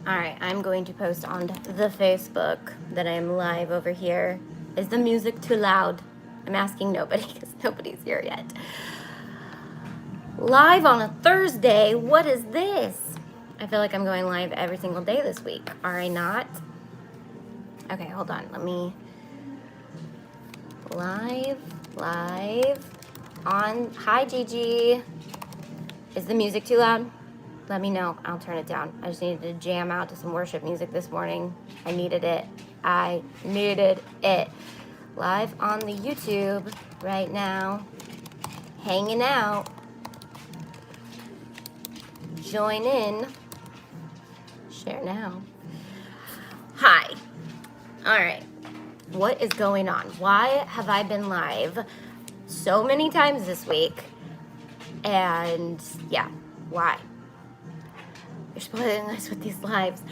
Alright, I'm going to post on the Facebook that I am live over here. Is the music too loud? I'm asking nobody because nobody's here yet. Live on a Thursday? What is this? I feel like I'm going live every single day this week. Are I not? Okay, hold on. Let me... Live on... Hi, Gigi. Is the music too loud? Let me know. I'll turn it down. I just needed to jam out to some worship music this morning. I needed it. Live on the YouTube right now. Hanging out. Join in. Share now. Hi. All right. What is going on? Why have I been live so many times this week? And yeah, why? You're spoiling us with these lives.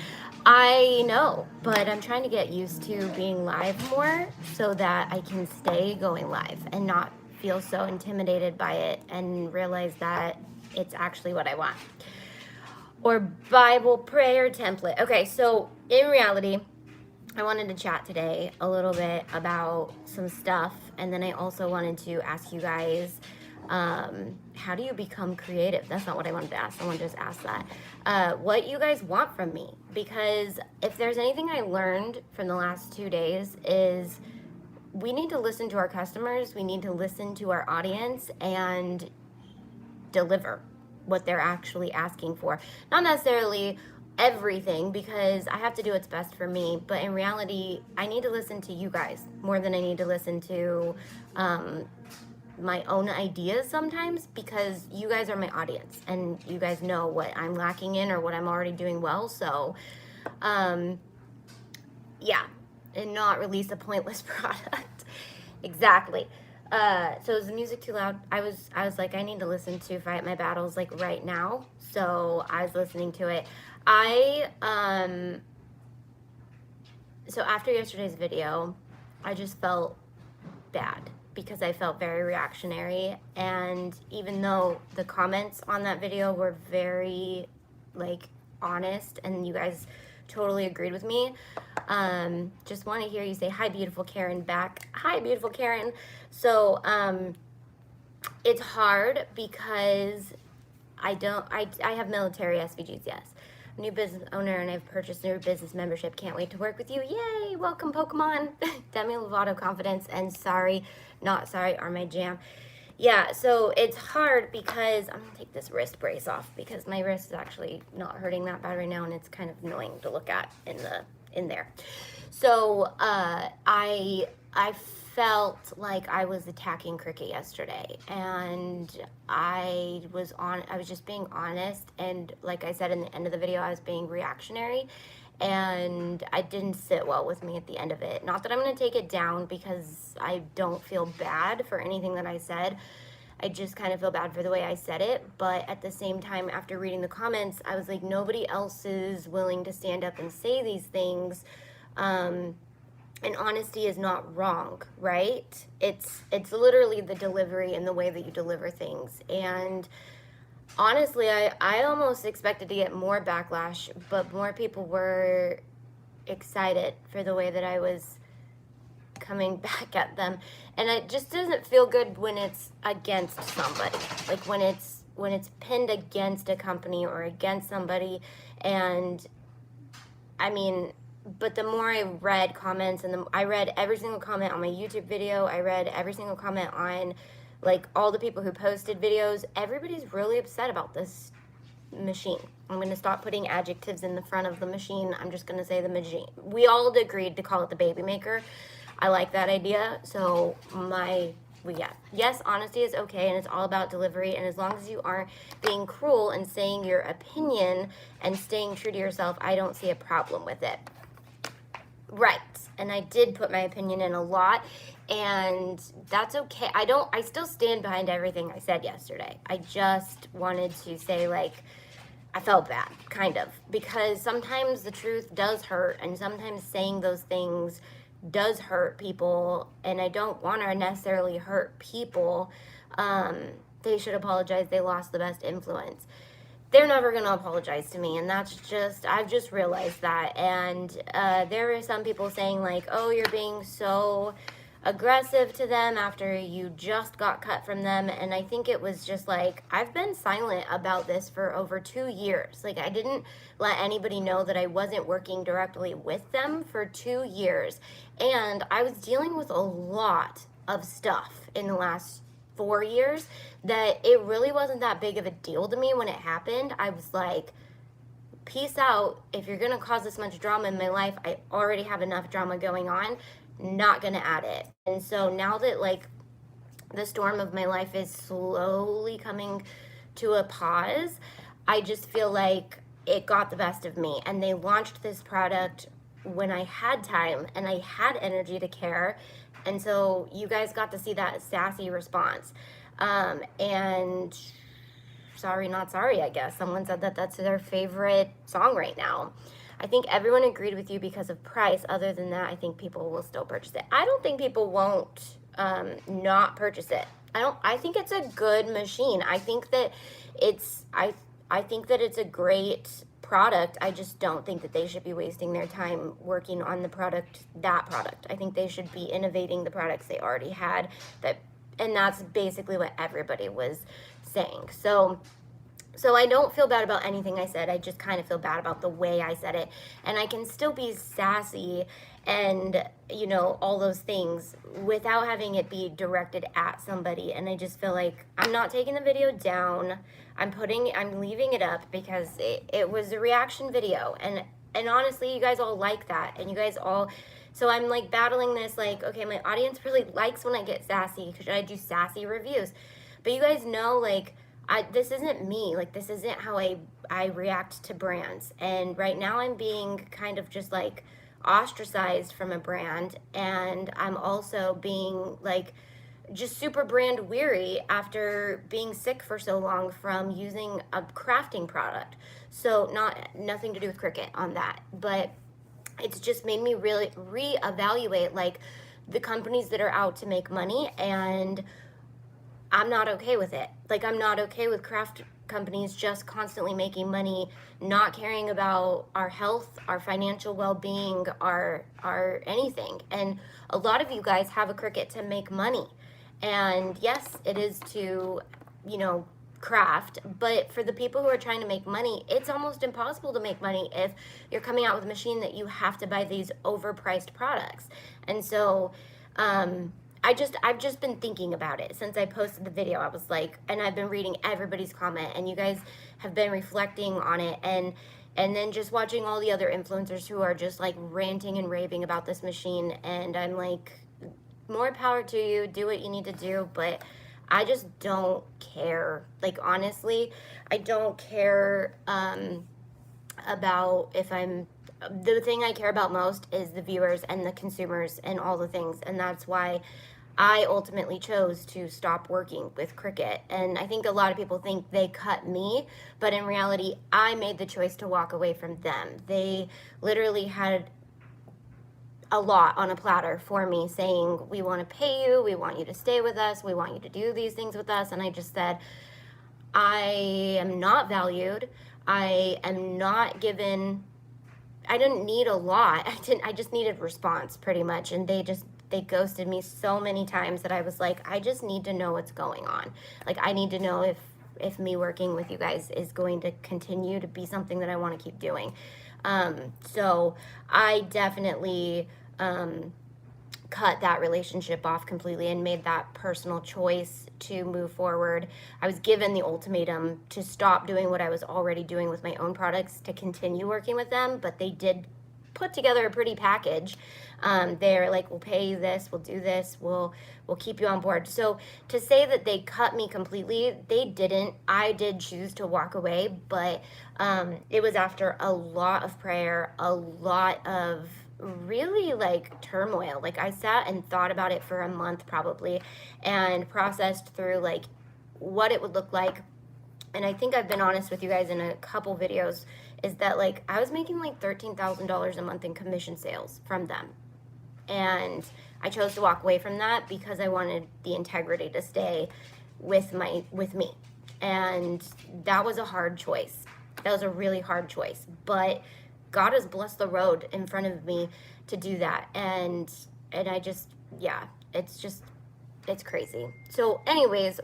I know, but I'm trying to get used to being live more so that I can stay going live and not feel so intimidated by it and realize that it's actually what I want. Or Bible prayer template. Okay, so in reality, I wanted to chat today a little bit about some stuff, and then I also wanted to ask you guys, how do you become creative? That's not what I wanted to ask. Someone just asked that. What you guys want from me. Because if there's anything I learned from the last 2 days is we need to listen to our customers. We need to listen to our audience and deliver what they're actually asking for. Not necessarily everything, because I have to do what's best for me, but in reality, I need to listen to you guys more than I need to listen to my own ideas sometimes, because you guys are my audience and you guys know what I'm lacking in or what I'm already doing well. So yeah, and not release a pointless product. Exactly. So is the music too loud? I was like, I need to listen to Fight My Battles like right now. So I was listening to it. So after yesterday's video, I just felt bad because I felt very reactionary. And even though the comments on that video were very like honest and you guys totally agreed with me, just want to hear you say hi, beautiful Karen, back. Hi, beautiful Karen. So it's hard because I have military SVGs, yes. New business owner, and I've purchased new business membership. Can't wait to work with you. Yay! Welcome, Pokemon. Demi Lovato confidence and sorry, not sorry are my jam. Yeah, so it's hard because I'm gonna take this wrist brace off because my wrist is actually not hurting that bad right now, and it's kind of annoying to look at in there. So I felt like I was attacking Cricut yesterday, and I was just being honest, and like I said in the end of the video, I was being reactionary, and I didn't sit well with me at the end of it. Not that I'm going to take it down because I don't feel bad for anything that I said. I just kind of feel bad for the way I said it, but at the same time, after reading the comments, I was like, nobody else is willing to stand up and say these things. And honesty is not wrong, right? It's literally the delivery and the way that you deliver things. And honestly, I almost expected to get more backlash, but more people were excited for the way that I was coming back at them. And it just doesn't feel good when it's against somebody. Like when it's pinned against a company or against somebody. And I mean, but the more I read comments, and I read every single comment on my YouTube video, I read every single comment on like all the people who posted videos, everybody's really upset about this machine. I'm going to stop putting adjectives in the front of the machine. I'm just going to say the machine. We all agreed to call it the baby maker. I like that idea. So yes, honesty is okay, and it's all about delivery, and as long as you aren't being cruel and saying your opinion and staying true to yourself, I don't see a problem with it. Right. And I did put my opinion in a lot, and that's okay. I still stand behind everything I said yesterday. I just wanted to say, like, I felt bad, kind of, because sometimes the truth does hurt, and sometimes saying those things does hurt people, and I don't want to necessarily hurt people. They should apologize. They lost the best influence. they're never going to apologize to me. And that's just, I've just realized that. And there are some people saying like, oh, you're being so aggressive to them after you just got cut from them. And I think it was just like, I've been silent about this for over 2 years. Like, I didn't let anybody know that I wasn't working directly with them for 2 years. And I was dealing with a lot of stuff in the last 4 years that it really wasn't that big of a deal to me when it happened. I was like, peace out. If you're going to cause this much drama in my life, I already have enough drama going on. Not going to add it. And so now that like the storm of my life is slowly coming to a pause, I just feel like it got the best of me. And they launched this product when I had time and I had energy to care. And so you guys got to see that sassy response. And sorry, not sorry, I guess. Someone said that that's their favorite song right now. I think everyone agreed with you because of price. Other than that, I think people will still purchase it. I don't think people won't not purchase it. I think it's a good machine. I think that it's a great product. I just don't think that they should be wasting their time working on that product. I think they should be innovating the products they already had, and that's basically what everybody was saying. So I don't feel bad about anything I said. I just kind of feel bad about the way I said it. And I can still be sassy and, all those things without having it be directed at somebody. And I just feel like I'm not taking the video down. I'm leaving it up because it was a reaction video. And honestly, you guys all like that. And you guys all, so I'm like battling this, like, okay, my audience really likes when I get sassy because I do sassy reviews. But you guys know, like, this isn't me. Like, this isn't how I react to brands. And right now I'm being kind of just like ostracized from a brand. And I'm also being like just super brand weary after being sick for so long from using a crafting product. So nothing to do with Cricut on that. But it's just made me really reevaluate like the companies that are out to make money, and I'm not okay with it. Like, I'm not okay with craft companies just constantly making money, not caring about our health, our financial well-being, our anything. And a lot of you guys have a Cricut to make money. And yes, it is to, craft, but for the people who are trying to make money, it's almost impossible to make money if you're coming out with a machine that you have to buy these overpriced products. And so, I've just been thinking about it since I posted the video. I was like, and I've been reading everybody's comment, and you guys have been reflecting on it, and then just watching all the other influencers who are just like ranting and raving about this machine. And I'm like, more power to you, do what you need to do, but I just don't care. Like, honestly, I don't care about the thing I care about most is the viewers and the consumers and all the things. And that's why I ultimately chose to stop working with Cricut. And I think a lot of people think they cut me, but in reality, I made the choice to walk away from them. They literally had a lot on a platter for me saying, we want to pay you, we want you to stay with us, we want you to do these things with us. And I just said, I am not valued. I am not given, I didn't need a lot. I just needed response pretty much. And they ghosted me so many times that I was like, I just need to know what's going on. Like, I need to know if me working with you guys is going to continue to be something that I want to keep doing. So I definitely cut that relationship off completely and made that personal choice to move forward. I was given the ultimatum to stop doing what I was already doing with my own products to continue working with them, but they did put together a pretty package. They're like, we'll pay you this, we'll do this, we'll keep you on board. So to say that they cut me completely, they didn't. I did choose to walk away, but it was after a lot of prayer, a lot of really like turmoil. Like, I sat and thought about it for a month probably and processed through like what it would look like. And I think I've been honest with you guys in a couple videos, is that like I was making like $13,000 a month in commission sales from them. And I chose to walk away from that because I wanted the integrity to stay with me. And that was a hard choice. That was a really hard choice. But God has blessed the road in front of me to do that. And I just, yeah, it's crazy. So anyways,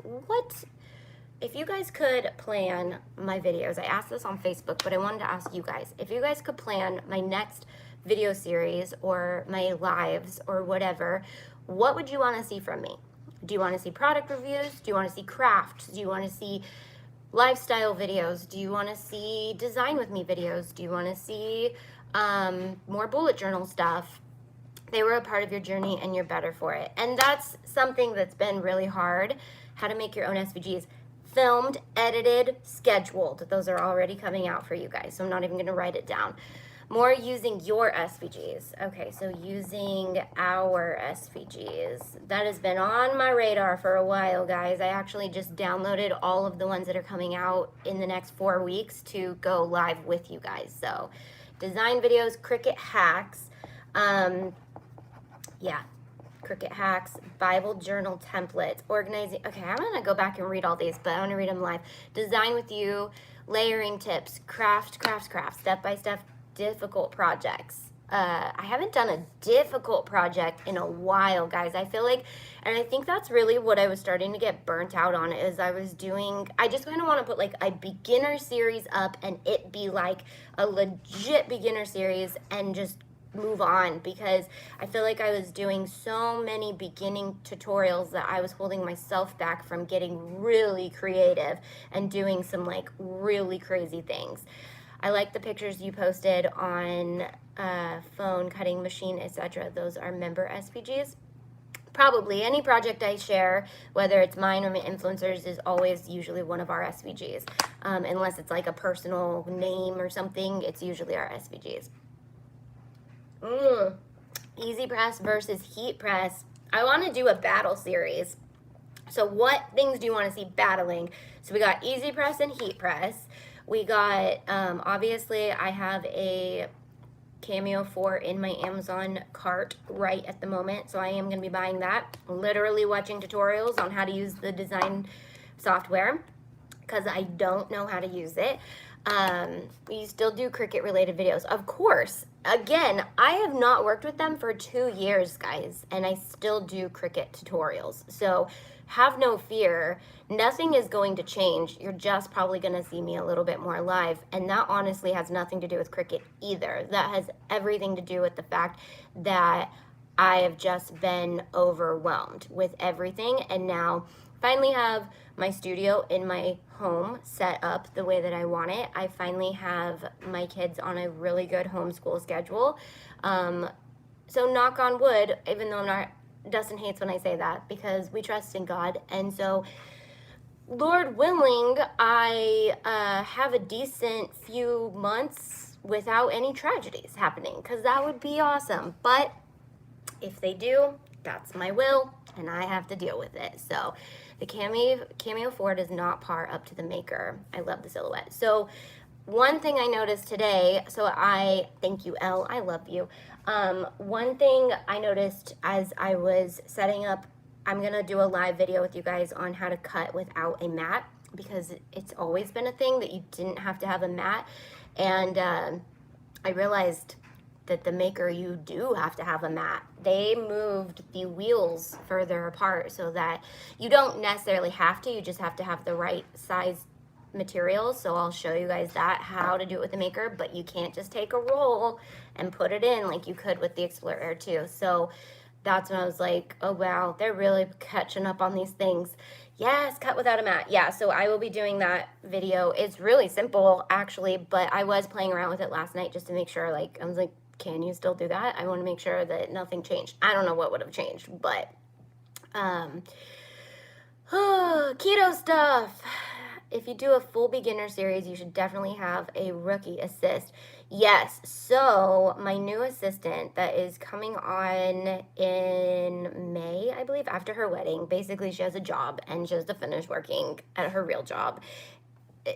if you guys could plan my videos, I asked this on Facebook, but I wanted to ask you guys, if you guys could plan my next video series or my lives or whatever, what would you want to see from me? Do you want to see product reviews? Do you want to see crafts? Do you want to see lifestyle videos? Do you want to see design with me videos? Do you want to see more bullet journal stuff? They were a part of your journey and you're better for it. And that's something that's been really hard, how to make your own SVGs. Filmed, edited, scheduled. Those are already coming out for you guys, so I'm not even going to write it down. More using your SVGs. Okay, so using our SVGs. That has been on my radar for a while, guys. I actually just downloaded all of the ones that are coming out in the next 4 weeks to go live with you guys. So, design videos, Cricut hacks. Yeah. Cricut hacks, Bible journal templates, organizing. Okay, I'm going to go back and read all these, but I want to read them live. Design with you, layering tips, crafts, step-by-step difficult projects. I haven't done a difficult project in a while, guys. I feel like, and I think that's really what I was starting to get burnt out on, is I just kind of want to put like a beginner series up and it be like a legit beginner series and just move on, because I feel like I was doing so many beginning tutorials that I was holding myself back from getting really creative and doing some like really crazy things. I like the pictures you posted on phone, cutting machine, etc. Those are member SVGs. Probably any project I share, whether it's mine or my influencers, is always usually one of our SVGs. Unless it's like a personal name or something, it's usually our SVGs. Easy press versus heat press. I want to do a battle series. So what things do you want to see battling? So we got easy press and heat press. We got, obviously I have a Cameo 4 in my Amazon cart right at the moment. So I am going to be buying that. Literally watching tutorials on how to use the design software, because I don't know how to use it. We still do Cricut related videos, of course. Again, I have not worked with them for 2 years, guys, and I still do Cricut tutorials. So have no fear. Nothing is going to change. You're just probably going to see me a little bit more live. And that honestly has nothing to do with Cricut either. That has everything to do with the fact that I have just been overwhelmed with everything, and now finally have my studio in my home set up the way that I want it. I finally have my kids on a really good homeschool schedule. So knock on wood, even though I'm not, Dustin hates when I say that, because we trust in God. And so Lord willing, I have a decent few months without any tragedies happening, because that would be awesome. But if they do, that's my will, and I have to deal with it. So the Cameo 4 does not par up to the Maker. I love the silhouette. So one thing I noticed today, thank you, Elle, I love you. One thing I noticed as I was setting up, I'm gonna do a live video with you guys on how to cut without a mat, because it's always been a thing that you didn't have to have a mat. And I realized that the Maker, you do have to have a mat. They moved the wheels further apart so that you don't necessarily have to, you just have to have the right size materials. So I'll show you guys how to do it with the Maker, but you can't just take a roll and put it in like you could with the Explorer Air 2. So that's when I was like, oh wow, they're really catching up on these things. Yes, cut without a mat. Yeah, so I will be doing that video. It's really simple actually, but I was playing around with it last night just to make sure, like, I was like, can you still do that? I want to make sure that nothing changed. I don't know what would have changed, but keto stuff. If you do a full beginner series, you should definitely have a rookie assist. Yes, so my new assistant that is coming on in May, I believe, after her wedding. Basically, she has a job and she has to finish working at her real job.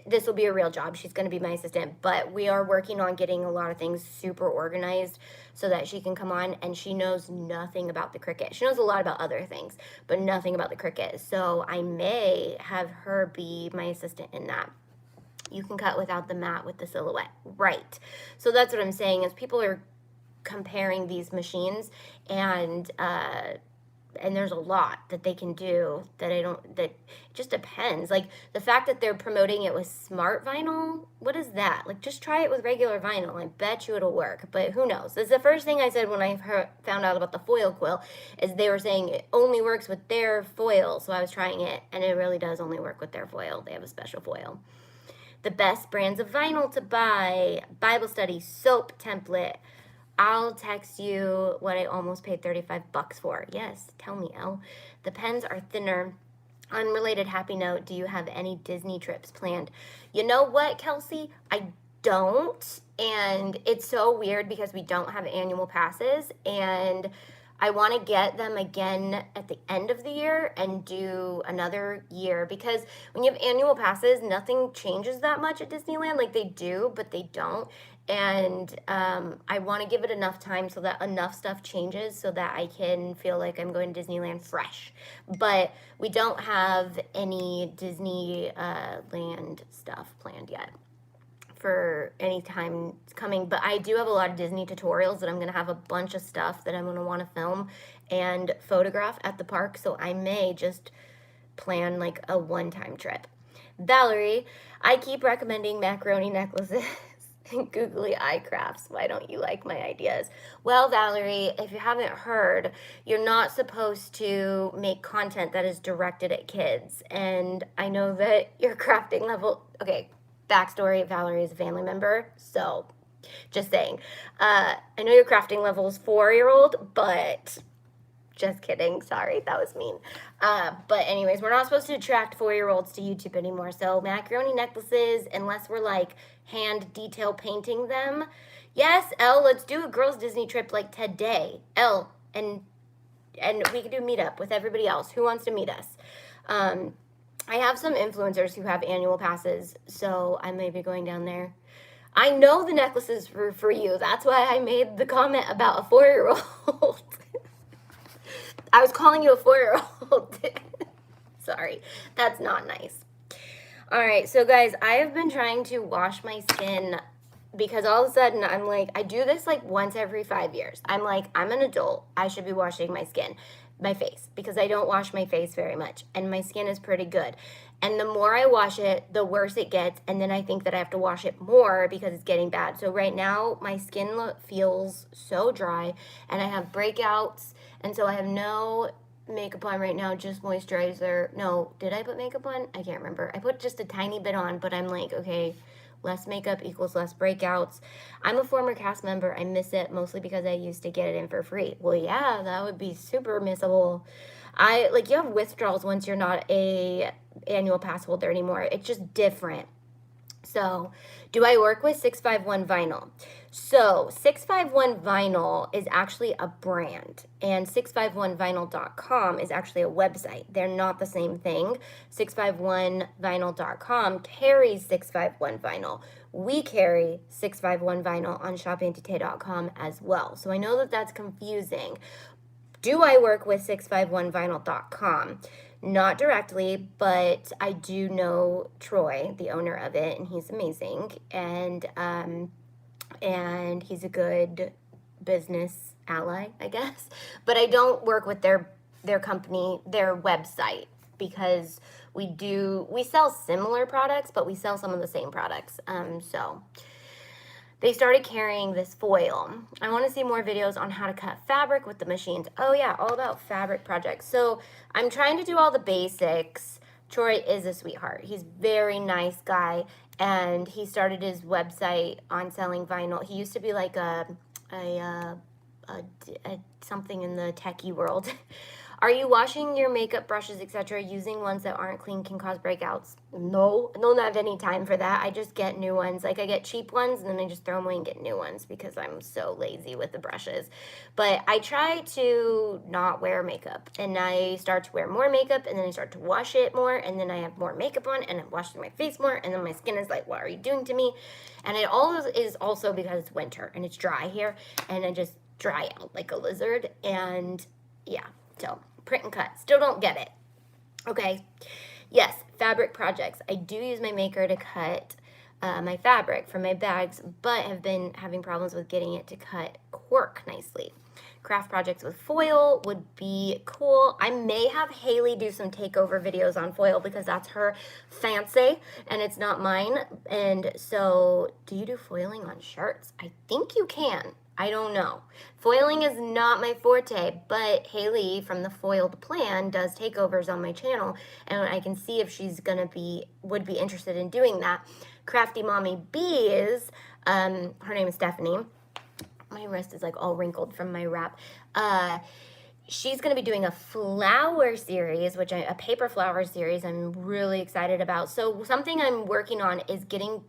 this will be a real job. She's going to be my assistant, but we are working on getting a lot of things super organized so that she can come on, and she knows nothing about the Cricut. She knows a lot about other things, but nothing about the Cricut. So I may have her be my assistant in that. You can cut without the mat with the silhouette. Right. So that's what I'm saying is people are comparing these machines, and there's a lot that they can do that it just depends. Like the fact that they're promoting it with smart vinyl, what is that? Like just try it with regular vinyl. I bet you it'll work, but who knows? That's the first thing I said when I found out about the foil quill, is they were saying it only works with their foil. So I was trying it, and it really does only work with their foil. They have a special foil. The best brands of vinyl to buy: Bible study, soap template. I'll text you what I almost paid $35 for. Yes, tell me, Elle. The pens are thinner. Unrelated happy note, do you have any Disney trips planned? You know what, Kelsey? I don't. And it's so weird because we don't have annual passes. And I want to get them again at the end of the year and do another year, because when you have annual passes, nothing changes that much at Disneyland. Like they do, but they don't. And I want to give it enough time so that enough stuff changes so that I can feel like I'm going to Disneyland fresh. But we don't have any Disneyland stuff planned yet for any time coming. But I do have a lot of Disney tutorials that I'm going to have a bunch of stuff that I'm going to want to film and photograph at the park. So I may just plan like a one-time trip. Valerie, I keep recommending macaroni necklaces and googly eye crafts. Why don't you like my ideas? Well, Valerie, if you haven't heard, you're not supposed to make content that is directed at kids. And I know that your crafting level, okay, backstory, Valerie is a family member, so just saying. I know your crafting level is 4-year-old, but just kidding. Sorry, that was mean. But anyways, we're not supposed to attract 4-year-olds to YouTube anymore. So macaroni necklaces, unless we're like hand detail painting them. Yes, Elle, let's do a girls' Disney trip like today. Elle, and we can do a meetup with everybody else. Who wants to meet us? I have some influencers who have annual passes, so I may be going down there. I know the necklaces for you. That's why I made the comment about a 4-year-old. I was calling you a 4-year-old. Sorry, that's not nice. All right, so guys, I have been trying to wash my skin because all of a sudden I'm like, I do this like once every 5 years. I'm like, I'm an adult. I should be washing my skin, my face, because I don't wash my face very much, and my skin is pretty good. And the more I wash it, the worse it gets, and then I think that I have to wash it more because it's getting bad. So right now, my skin feels so dry, and I have breakouts, and so I have no makeup on right now, just moisturizer. No, did I put makeup on? I can't remember. I put just a tiny bit on, but I'm like, okay, less makeup equals less breakouts. I'm a former cast member. I miss it mostly because I used to get it in for free. Well, yeah, that would be super missable. You have withdrawals once you're not a annual pass holder anymore. It's just different. So, do I work with 651 Vinyl? So, 651 Vinyl is actually a brand, and 651vinyl.com is actually a website. They're not the same thing. 651vinyl.com carries 651 Vinyl. We carry 651 Vinyl on shopantite.com as well. So, I know that that's confusing. Do I work with 651vinyl.com? Not directly, but I do know Troy, the owner of it, and he's amazing, and he's a good business ally, I guess. But I don't work with their company, their website, because we sell similar products, but we sell some of the same products. So they started carrying this foil. I want to see more videos on how to cut fabric with the machines. Oh yeah, all about fabric projects. So I'm trying to do all the basics. Troy is a sweetheart. He's a very nice guy, and he started his website on selling vinyl. He used to be like a something in the techie world. Are you washing your makeup brushes, etc.? Using ones that aren't clean can cause breakouts? No, I don't have any time for that. I just get new ones. Like, I get cheap ones, and then I just throw them away and get new ones because I'm so lazy with the brushes. But I try to not wear makeup, and I start to wear more makeup, and then I start to wash it more, and then I have more makeup on, and I'm washing my face more, and then my skin is like, what are you doing to me? And it all is also because it's winter, and it's dry here, and I just dry out like a lizard, and yeah, so print and cut. Still don't get it. Okay. Yes, fabric projects. I do use my maker to cut my fabric for my bags, but have been having problems with getting it to cut cork nicely. Craft projects with foil would be cool. I may have Haley do some takeover videos on foil because that's her fancy and it's not mine. And so, do you do foiling on shirts? I think you can. I don't know. Foiling is not my forte, but Haley from the Foiled Plan does takeovers on my channel, and I can see if she's would be interested in doing that. Crafty Mommy Bees, her name is Stephanie. My wrist is like all wrinkled from my wrap. She's going to be doing a flower series, a paper flower series I'm really excited about. So something I'm working on is getting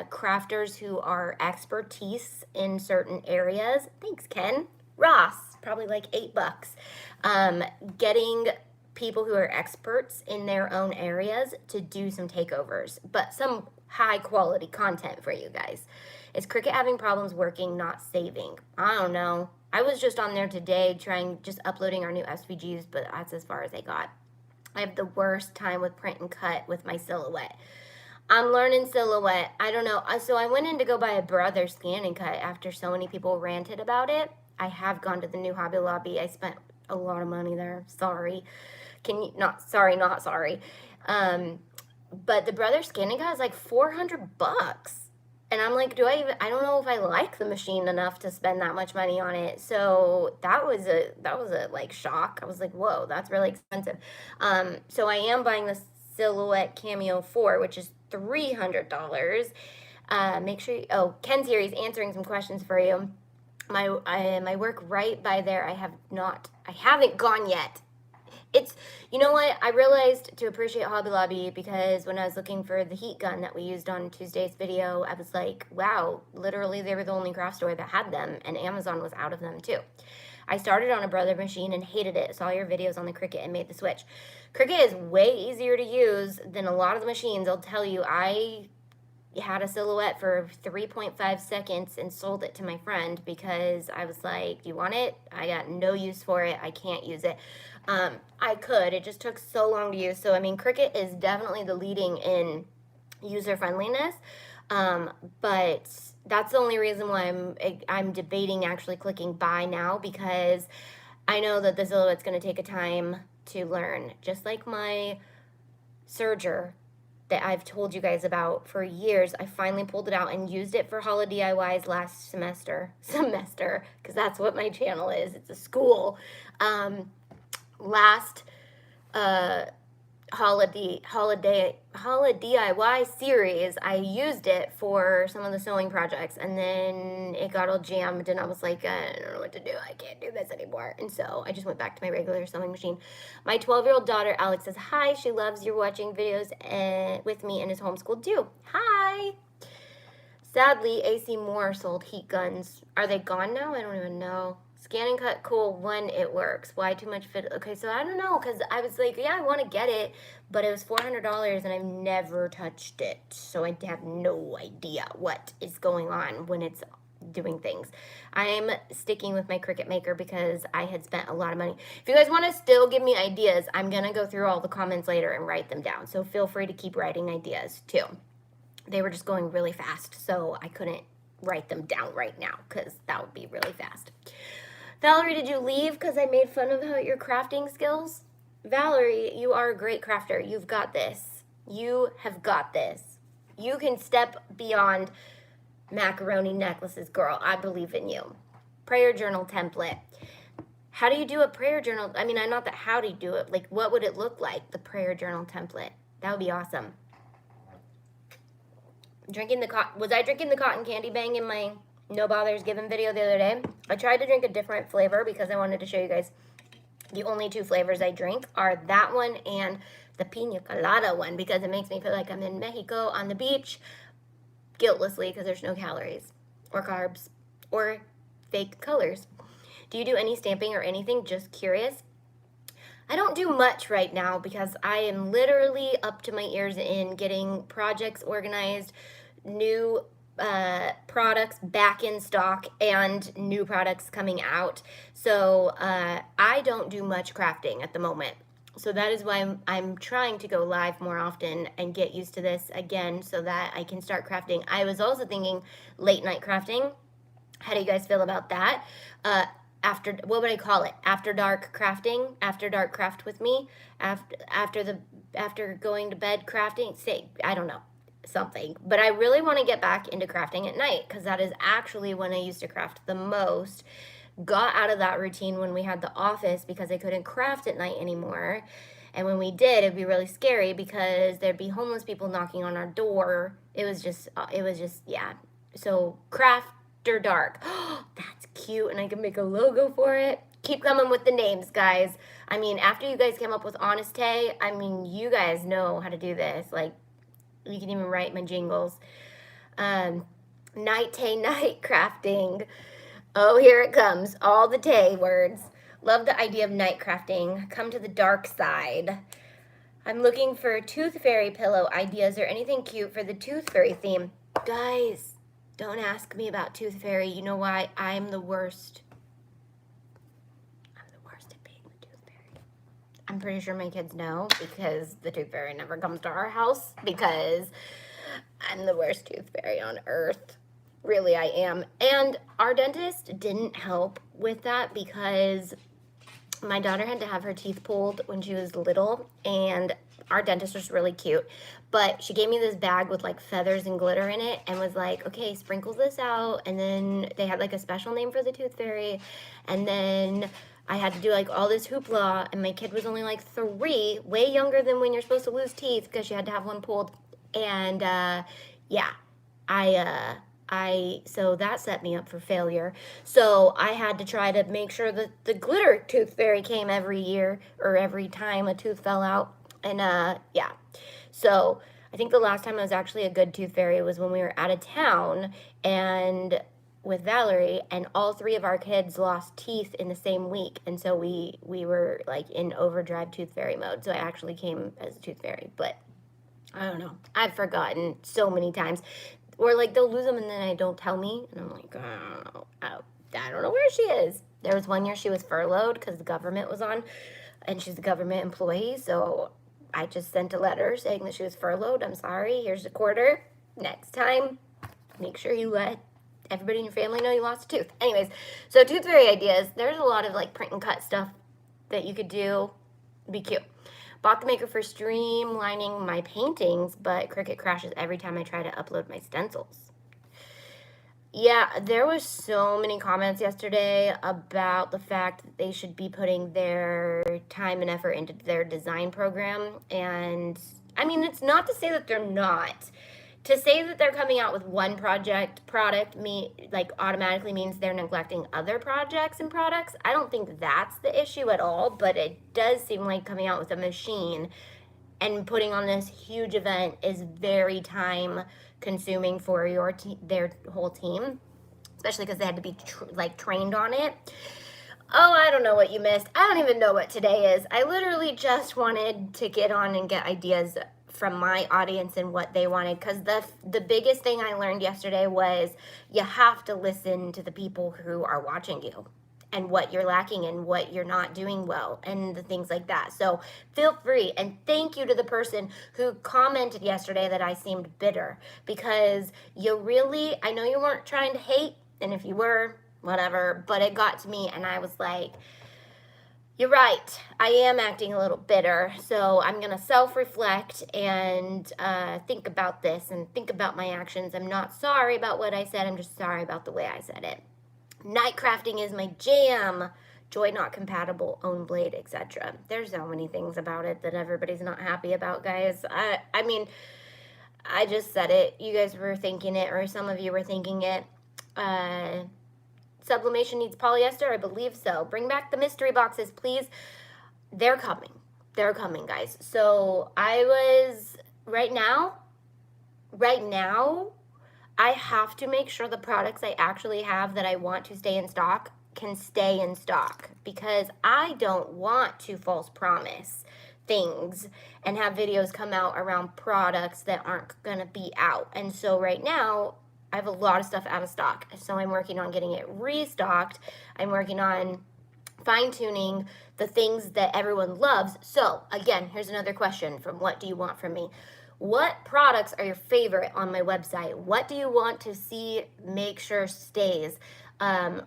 crafters who are expertise in certain areas. Thanks, Ken. Ross, probably like $8. Getting people who are experts in their own areas to do some takeovers, but some high quality content for you guys. Is Cricut having problems working, not saving? I don't know. I was just on there today just uploading our new SVGs, but that's as far as I got. I have the worst time with print and cut with my Silhouette. I'm learning Silhouette. I don't know. So I went in to go buy a Brother Scan and Cut after so many people ranted about it. I have gone to the new Hobby Lobby. I spent a lot of money there. Sorry. Not sorry. But the Brother Scan and Cut is like $400. And I'm like, I don't know if I like the machine enough to spend that much money on it. So that was a like shock. I was like, whoa, that's really expensive. So I am buying the Silhouette Cameo 4, which is $300. Make sure Ken's here. He's answering some questions for you. My work right by there, I haven't gone yet. You know what? I realized to appreciate Hobby Lobby because when I was looking for the heat gun that we used on Tuesday's video, I was like, wow, literally they were the only craft store that had them, and Amazon was out of them too. I started on a Brother machine and hated it. Saw your videos on the Cricut and made the switch. Cricut is way easier to use than a lot of the machines. I'll tell you, I had a Silhouette for 3.5 seconds and sold it to my friend because I was like, do you want it? I got no use for it. I can't use it. I could. It just took so long to use. So, I mean, Cricut is definitely the leading in user-friendliness. But that's the only reason why I'm debating actually clicking buy now, because I know that the Silhouette's going to take a time to learn. Just like my serger that I've told you guys about for years, I finally pulled it out and used it for HoliDIY'S last semester, because that's what my channel is. It's a school. Last HoliDIY series, I used it for some of the sewing projects, and then it got all jammed, and I was like, I don't know what to do. I can't do this anymore. And so I just went back to my regular sewing machine. My 12-year-old daughter, Alex, says, hi. She loves your watching videos with me and is homeschooled too. Hi. Sadly, AC Moore sold heat guns. Are they gone now? I don't even know. Scan and cut, cool, when it works. Why too much fit? Okay, so I don't know, because I was like, yeah, I want to get it, but it was $400, and I've never touched it, so I have no idea what is going on when it's doing things. I'm sticking with my Cricut Maker because I had spent a lot of money. If you guys want to still give me ideas, I'm going to go through all the comments later and write them down, so feel free to keep writing ideas, too. They were just going really fast, so I couldn't write them down right now, because that would be really fast. Valerie, did you leave because I made fun of your crafting skills? Valerie, you are a great crafter. You've got this. You have got this. You can step beyond macaroni necklaces, girl. I believe in you. Prayer journal template. How do you do a prayer journal? I mean, not that how do you do it. Like, what would it look like, the prayer journal template? That would be awesome. Was I drinking the cotton candy bang in my No Bothers Given video the other day? I tried to drink a different flavor because I wanted to show you guys The only two flavors I drink are that one and the pina colada one, because it makes me feel like I'm in Mexico on the beach, guiltlessly, because there's no calories or carbs or fake colors. Do you do any stamping or anything? Just curious. I don't do much right now because I am literally up to my ears in getting projects organized, new products back in stock, and new products coming out. So I don't do much crafting at the moment. So that is why I'm trying to go live more often and get used to this again so that I can start crafting. I was also thinking late night crafting. How do you guys feel about that? After, what would I call it? After dark crafting, after dark craft with me, after going to bed crafting. Say, I don't know, something. But I really want to get back into crafting at night, because that is actually when I used to craft the most. Got out of that routine when we had the office because I couldn't craft at night anymore. And when we did, it'd be really scary because there'd be homeless people knocking on our door. It was just, yeah. So craft after dark. That's cute, and I can make a logo for it. Keep coming with the names, guys. I mean, after you guys came up with Honest Tay, I mean, you guys know how to do this. Like, you can even write my jingles. Night Tay night crafting. Oh, here it comes. All the Tay words. Love the idea of night crafting. Come to the dark side. I'm looking for tooth fairy pillow ideas or anything cute for the tooth fairy theme. Guys, don't ask me about tooth fairy. You know why? I'm the worst. I'm the worst at being the tooth fairy. I'm pretty sure my kids know, because the tooth fairy never comes to our house, because I'm the worst tooth fairy on earth. Really, I am. And our dentist didn't help with that, because my daughter had to have her teeth pulled when she was little, and our dentist was really cute, but she gave me this bag with like feathers and glitter in it and was like, okay, sprinkle this out. And then they had like a special name for the tooth fairy, and then I had to do like all this hoopla, and my kid was only like 3, way younger than when you're supposed to lose teeth, because she had to have one pulled. And yeah, so that set me up for failure. So I had to try to make sure that the glitter tooth fairy came every year, or every time a tooth fell out. And yeah, so I think the last time I was actually a good tooth fairy was when we were out of town and with Valerie, and all 3 of our kids lost teeth in the same week. And so we were like in overdrive tooth fairy mode. So I actually came as a tooth fairy, but I don't know. I've forgotten so many times. Or like they'll lose them and then they don't tell me, and I'm like, oh, I don't know where she is. There was one year she was furloughed because the government was on, and she's a government employee, so I just sent a letter saying that she was furloughed. I'm sorry, here's a quarter. Next time, make sure you let everybody in your family know you lost a tooth. Anyways, so tooth fairy ideas. There's a lot of like print and cut stuff that you could do. Be cute. Bought the maker for streamlining my paintings, but Cricut crashes every time I try to upload my stencils. Yeah, there was so many comments yesterday about the fact that they should be putting their time and effort into their design program. And I mean, it's not to say that they're not. To say that they're coming out with one product like automatically means they're neglecting other projects and products. I don't think that's the issue at all, but it does seem like coming out with a machine and putting on this huge event is very time consuming for their whole team, especially because they had to be trained on it. Oh, I don't know what you missed. I don't even know what today is. I literally just wanted to get on and get ideas from my audience and what they wanted, because the biggest thing I learned yesterday was you have to listen to the people who are watching you and what you're lacking and what you're not doing well and the things like that. So feel free, and thank you to the person who commented yesterday that I seemed bitter, because I know you weren't trying to hate, and if you were, whatever, but it got to me and I was like, you're right, I am acting a little bitter, so I'm going to self-reflect and think about this and think about my actions. I'm not sorry about what I said, I'm just sorry about the way I said it. Night crafting is my jam. Joy not compatible, own blade, etc. There's so many things about it that everybody's not happy about, guys. I mean, I just said it. You guys were thinking it, or some of you were thinking it. Sublimation needs polyester? I believe so. Bring back the mystery boxes, please. they're coming. They're coming, guys. So right now, I have to make sure the products I actually have that I want to stay in stock can stay in stock, because I don't want to false promise things and have videos come out around products that aren't going to be out. And so right now, I have a lot of stuff out of stock. So I'm working on getting it restocked. I'm working on fine-tuning the things that everyone loves. So again, here's another question from What Do You Want From Me? What products are your favorite on my website? What do you want to see make sure stays?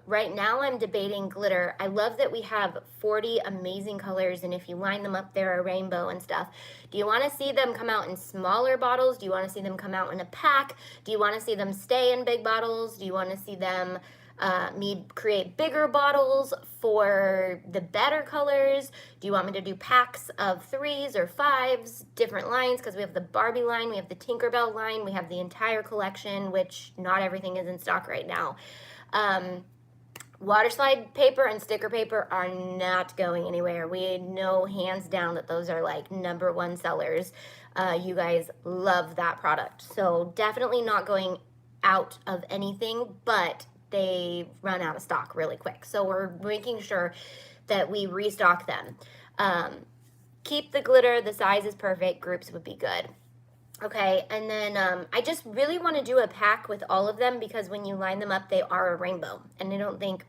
Right now I'm debating glitter. I love that we have 40 amazing colors, and if you line them up, they're a rainbow and stuff. Do you want to see them come out in smaller bottles? Do you want to see them come out in a pack? Do you want to see them stay in big bottles? Do you want to see them me create bigger bottles for the better colors? Do you want me to do packs of 3s or 5s, different lines? Because we have the Barbie line, we have the Tinkerbell line, we have the entire collection, which not everything is in stock right now. Water slide paper and sticker paper are not going anywhere. We know hands down that those are like #1 sellers. You guys love that product. So definitely not going out of anything, but they run out of stock really quick. So we're making sure that we restock them. Keep the glitter. The size is perfect. Groups would be good. Okay, and then I just really want to do a pack with all of them, because when you line them up, they are a rainbow. And I don't think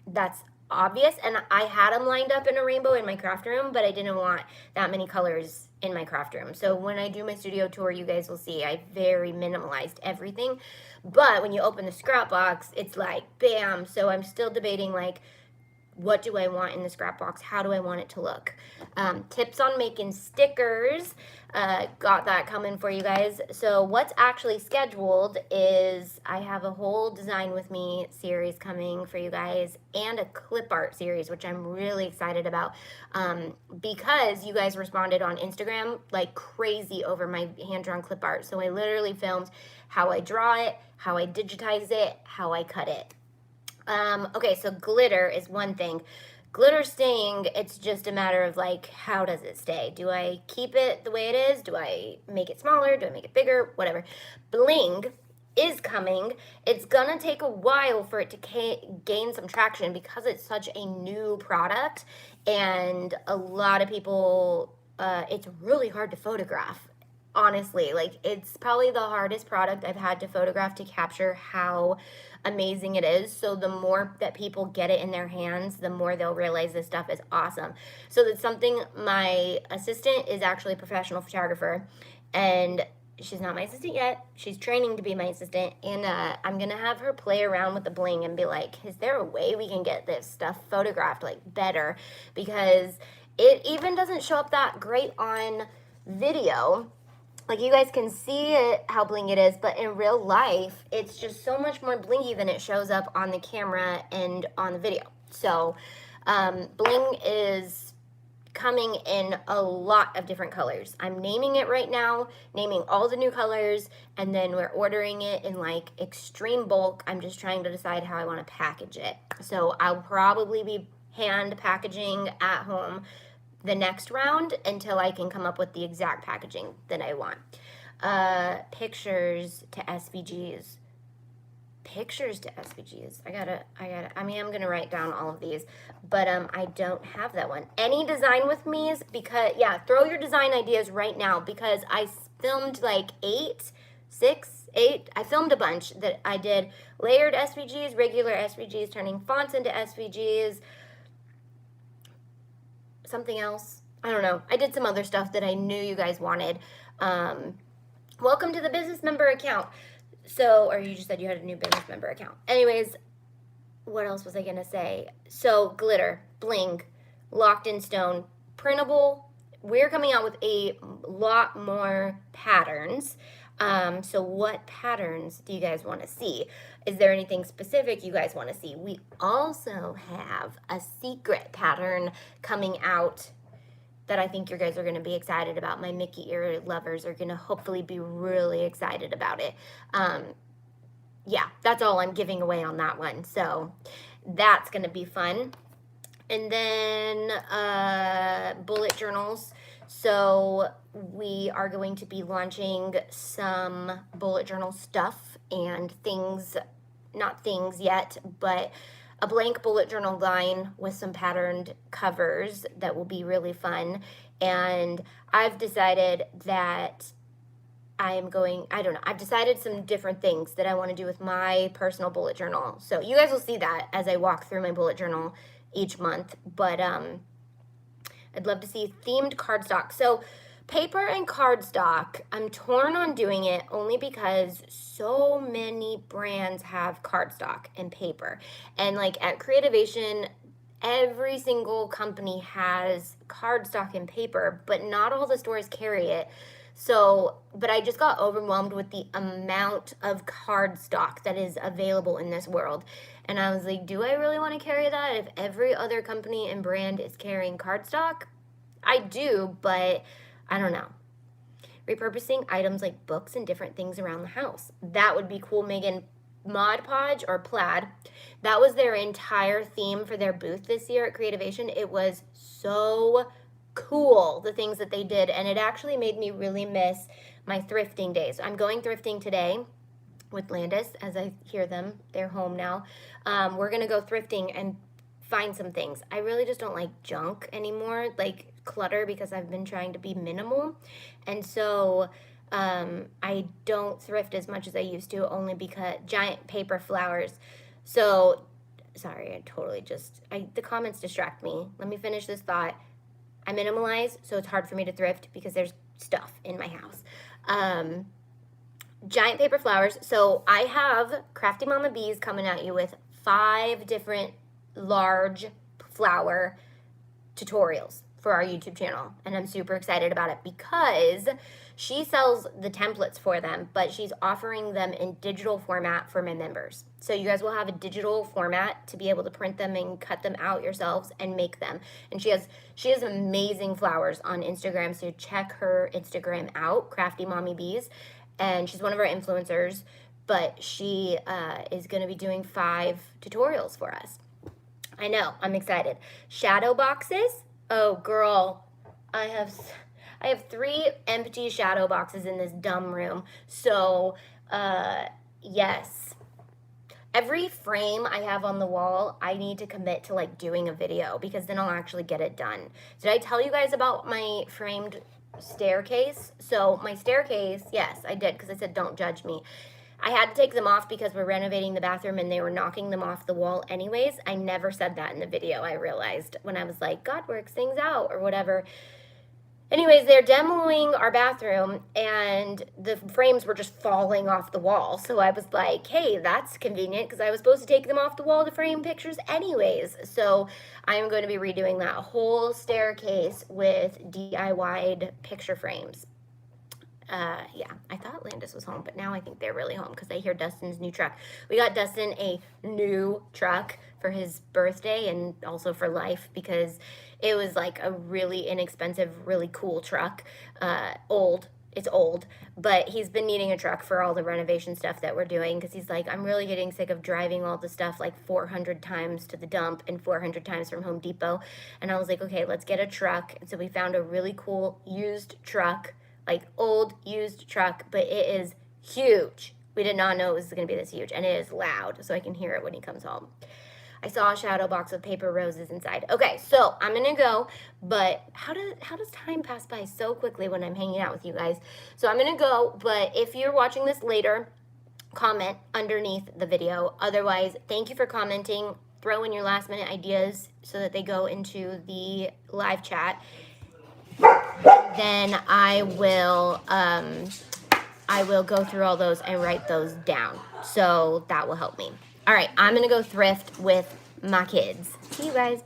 that's obvious. And I had them lined up in a rainbow in my craft room, but I didn't want that many colors in my craft room. So when I do my studio tour, you guys will see I very minimalized everything. But when you open the scrap box, it's like, bam. So I'm still debating, like, what do I want in the scrap box? How do I want it to look? Tips on making stickers. Got that coming for you guys. So what's actually scheduled is I have a whole Design With Me series coming for you guys, and a clip art series, which I'm really excited about, because you guys responded on Instagram like crazy over my hand-drawn clip art. So I literally filmed how I draw it, how I digitize it, how I cut it. Okay, so glitter is one thing. Glitter staying, it's just a matter of, like, how does it stay? Do I keep it the way it is? Do I make it smaller? Do I make it bigger? Whatever. Bling is coming. It's gonna take a while for it to gain some traction, because it's such a new product, and a lot of people, it's really hard to photograph. Honestly, like, it's probably the hardest product I've had to photograph to capture how amazing it is. So the more that people get it in their hands, the more they'll realize this stuff is awesome. So that's something, my assistant is actually a professional photographer, and she's not my assistant yet. She's training to be my assistant, and I'm gonna have her play around with the bling and be like, is there a way we can get this stuff photographed like better? Because it even doesn't show up that great on video. Like, you guys can see it, how bling it is, but in real life, it's just so much more blingy than it shows up on the camera and on the video. So, bling is coming in a lot of different colors. I'm naming it right now, naming all the new colors, and then we're ordering it in, like, extreme bulk. I'm just trying to decide how I want to package it. So I'll probably be hand packaging at home the next round until I can come up with the exact packaging that I want. Pictures to SVGs. Pictures to SVGs. I mean, I'm gonna write down all of these, but I don't have that one. Any Design With Me's, because, yeah, throw your design ideas right now, because I filmed like 8. I filmed a bunch that I did layered SVGs, regular SVGs, turning fonts into SVGs, something else. I don't know. I did some other stuff that I knew you guys wanted. Welcome to the business member account. So, or you just said you had a new business member account. Anyways, what else was I going to say? So, glitter, bling, locked in stone, printable. We're coming out with a lot more patterns. So what patterns do you guys want to see? Is there anything specific you guys want to see? We also have a secret pattern coming out that I think you guys are going to be excited about. My Mickey ear lovers are going to hopefully be really excited about it. Yeah, that's all I'm giving away on that one. So that's going to be fun. And then bullet journals. So we are going to be launching some bullet journal stuff and things, not things yet, but a blank bullet journal line with some patterned covers that will be really fun. And I've decided that I've decided some different things that I want to do with my personal bullet journal. So you guys will see that as I walk through my bullet journal each month. But I'd love to see themed cardstock. So paper and cardstock, I'm torn on doing it only because so many brands have cardstock and paper. And like at Creativation, every single company has cardstock and paper, but not all the stores carry it. So, but I just got overwhelmed with the amount of cardstock that is available in this world. And I was like, do I really want to carry that if every other company and brand is carrying cardstock? I do, but I don't know. Repurposing items like books and different things around the house. That would be cool, Megan. Mod Podge or Plaid, that was their entire theme for their booth this year at Creativation. It was so cool, the things that they did, and it actually made me really miss my thrifting days. I'm going thrifting today with Landis, as I hear them. They're home now. We're gonna go thrifting and find some things. I really just don't like junk anymore, like clutter, because I've been trying to be minimal, and so I don't thrift as much as I used to, only because giant paper flowers. So sorry, the comments distract me. Let me finish this thought. I minimalize, so it's hard for me to thrift because there's stuff in my house. Giant paper flowers. So I have Crafty Mama Bees coming at you with 5 different large flower tutorials for our YouTube channel. And I'm super excited about it because she sells the templates for them, but she's offering them in digital format for my members. So you guys will have a digital format to be able to print them and cut them out yourselves and make them. And she has amazing flowers on Instagram, so check her Instagram out, Crafty Mommy Bees. And she's one of our influencers, but she is going to be doing 5 tutorials for us. I know, I'm excited. Shadow boxes. Oh, girl, I have 3 empty shadow boxes in this dumb room. So, yes. Every frame I have on the wall, I need to commit to like doing a video because then I'll actually get it done. Did I tell you guys about my framed staircase? So my staircase, yes, I did, because I said don't judge me. I had to take them off because we're renovating the bathroom and they were knocking them off the wall anyways. I never said that in the video, I realized, when I was like, God works things out or whatever. Anyways, they're demoing our bathroom and the frames were just falling off the wall. So I was like, hey, that's convenient because I was supposed to take them off the wall to frame pictures anyways. So I am going to be redoing that whole staircase with DIY'd picture frames. Yeah, I thought Landis was home, but now I think they're really home because I hear Dustin's new truck. We got Dustin a new truck for his birthday and also for life because it was like a really inexpensive, really cool truck. It's old, but he's been needing a truck for all the renovation stuff that we're doing because he's like, I'm really getting sick of driving all the stuff like 400 times to the dump and 400 times from Home Depot. And I was like, okay, let's get a truck. And so we found a really cool used truck, like old used truck, but it is huge. We did not know it was going to be this huge, and it is loud, so I can hear it when he comes home. I saw a shadow box with paper roses inside. Okay, so I'm gonna go, but how does time pass by so quickly when I'm hanging out with you guys? So I'm gonna go, but if you're watching this later, comment underneath the video. Otherwise, thank you for commenting. Throw in your last minute ideas so that they go into the live chat. Then I will go through all those and write those down. So that will help me. All right, I'm going to go thrift with my kids. See you guys. Bye.